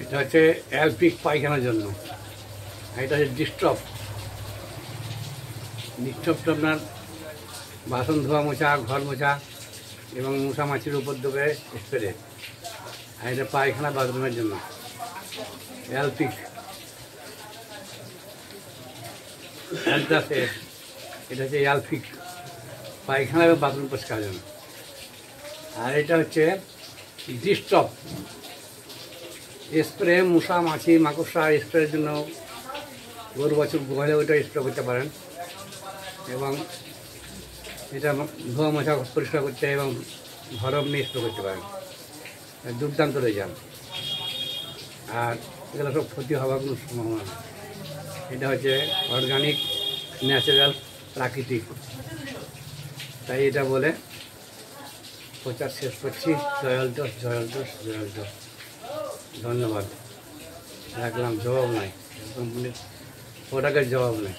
এটা হচ্ছে অ্যালপিক পায়খানার জন্য, এটা হচ্ছে ডিস্ট্রপ। ডিস্ট্রপটা আপনার বাসন ধোয়া মোছা, ঘর মোছা এবং মশা মাছির উপর দেবে স্প্রে। আর এটা পায়খানা বাথরুমের জন্য অ্যালপিক। অ্যালটাসে এটা হচ্ছে অ্যালপিক পায়খানা এবং বাথরুম পরিষ্কার জন্য। আর এটা হচ্ছে ডিস্ট্রপ স্প্রে, মশা মাছি মাকড়সা স্প্রের জন্য। গরু বাছুর গোয়ালে ওইটা স্প্রে করতে পারেন এবং এটা ধোয়া মোছা পরিষ্কার করতে এবং ঘর আপনি স্প্রে করতে পারেন। দুর্দান্ত রেজাল্ট। আর এগুলো সব ক্ষতি হওয়ার কোনো সম্ভাবনা নেই। এটা হচ্ছে অর্গানিক, ন্যাচারাল, প্রাকৃতিক। তাই এটা বলে প্রচার শেষ করছি। জয়াল দোষ, জয়াল দোষ, জয়াল দোষ। ধন্যবাদ। রাখলাম, জবাব নাই, কোম্পানির প্রোডাক্টের জবাব নেই।